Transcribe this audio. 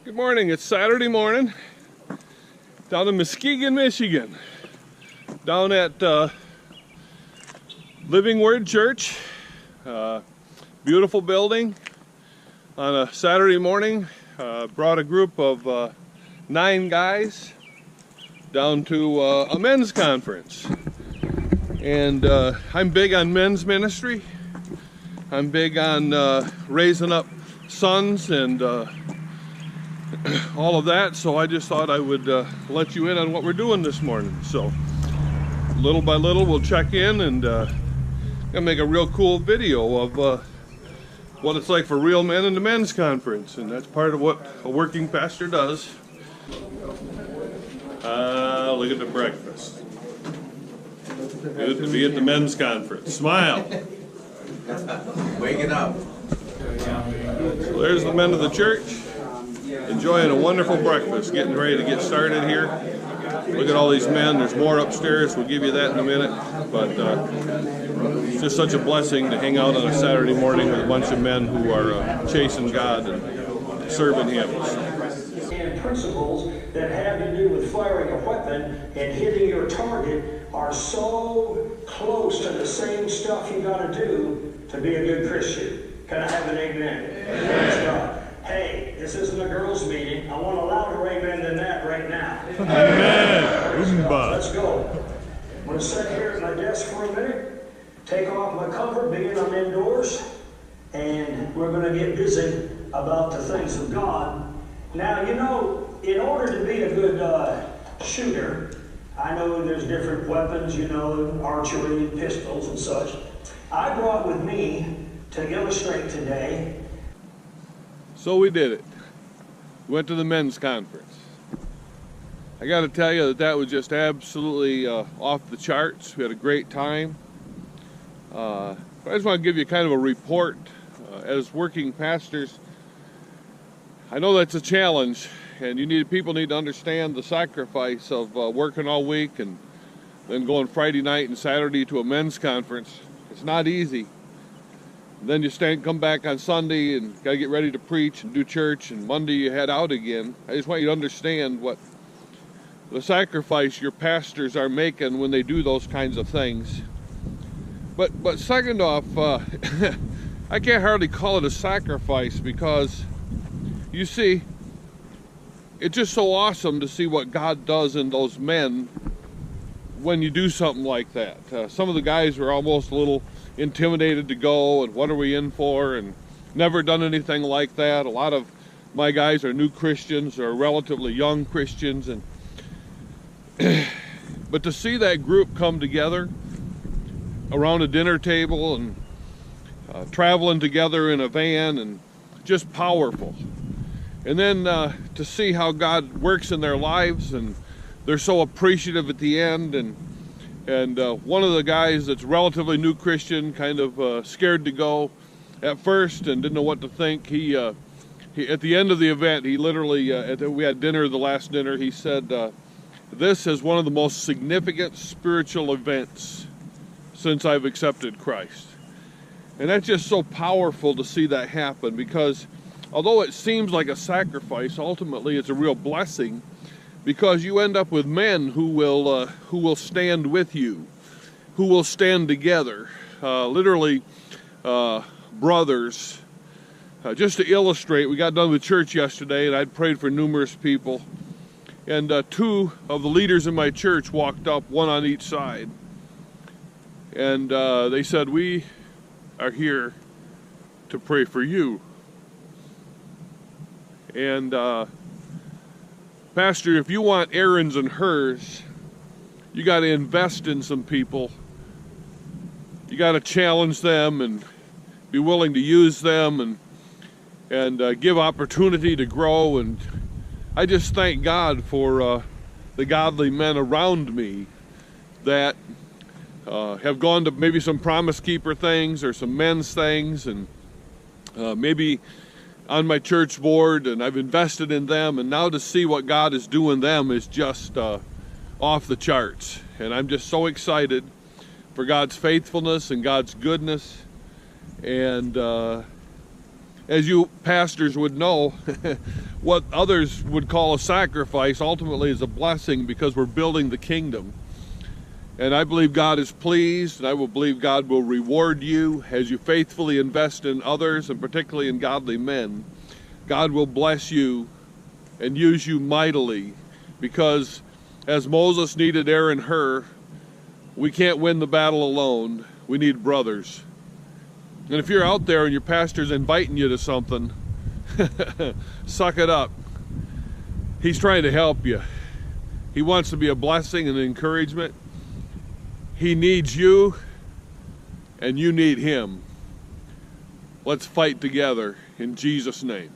Good morning, it's Saturday morning down in Muskegon, Michigan, down at Living Word Church. Beautiful building. On a Saturday morning, brought a group of 9 guys down to a men's conference. And I'm big on men's ministry. I'm big on raising up sons and all of that, so I just thought I would let you in on what we're doing this morning. So little by little we'll check in and gonna make a real cool video of what it's like for real men in the men's conference, and that's part of what a working pastor does. Look at the breakfast. Good to be at the men's conference. Smile. Waking up. So there's the men of the church, enjoying a wonderful breakfast, getting ready to get started here. Look at all these men. There's more upstairs. We'll give you that in a minute. But it's just such a blessing to hang out on a Saturday morning with a bunch of men who are chasing God and serving Him. And principles that have to do with firing a weapon and hitting your target are so close to the same stuff you got to do to be a good Christian. Can I have an amen? Amen. Hey, this isn't a girls' meeting. I want a louder amen than that right now. Amen. Let's go. I'm going to sit here at my desk for a minute, take off my cover, being I'm indoors, and we're going to get busy about the things of God. Now, you know, in order to be a good shooter, I know there's different weapons, you know, archery, pistols and such. I brought with me to illustrate today. So we did it. Went to the men's conference. I got to tell you that was just absolutely off the charts. We had a great time. I just want to give you kind of a report. As working pastors, I know that's a challenge, and people need to understand the sacrifice of working all week and then going Friday night and Saturday to a men's conference. It's not easy. Then you come back on Sunday and got to get ready to preach and do church, and Monday you head out again. I just want you to understand what the sacrifice your pastors are making when they do those kinds of things. But second off, I can't hardly call it a sacrifice, because you see, it's just so awesome to see what God does in those men when you do something like that. Some of the guys were almost a little intimidated to go, and what are we in for, and never done anything like that. A lot of my guys are new Christians or relatively young Christians, and but to see that group come together around a dinner table and traveling together in a van, and just powerful. And then to see how God works in their lives, and they're so appreciative at the end. And one of the guys that's relatively new Christian, kind of scared to go at first and didn't know what to think. He at the end of the event, he literally, we had dinner, the last dinner, he said, this is one of the most significant spiritual events since I've accepted Christ. And that's just so powerful to see that happen, because although it seems like a sacrifice, ultimately it's a real blessing, because you end up with men who will stand with you, who will stand together, literally brothers. Just to illustrate, we got done with church yesterday, and I'd prayed for numerous people, and 2 of the leaders in my church walked up, one on each side, and they said, "We are here to pray for you." And Pastor, if you want Aaron's and hers, you got to invest in some people. You got to challenge them and be willing to use them and give opportunity to grow. And I just thank God for the godly men around me that have gone to maybe some Promise Keeper things or some men's things, and maybe on my church board, and I've invested in them, and now to see what God is doing them is just off the charts. And I'm just so excited for God's faithfulness and God's goodness, and as you pastors would know, what others would call a sacrifice ultimately is a blessing, because we're building the kingdom. And I believe God is pleased, and I will believe God will reward you as you faithfully invest in others, and particularly in godly men. God will bless you and use you mightily, because as Moses needed Aaron and Hur, we can't win the battle alone. We need brothers. And if you're out there and your pastor's inviting you to something, suck it up. He's trying to help you. He wants to be a blessing and an encouragement. He needs you, and you need him. Let's fight together in Jesus' name.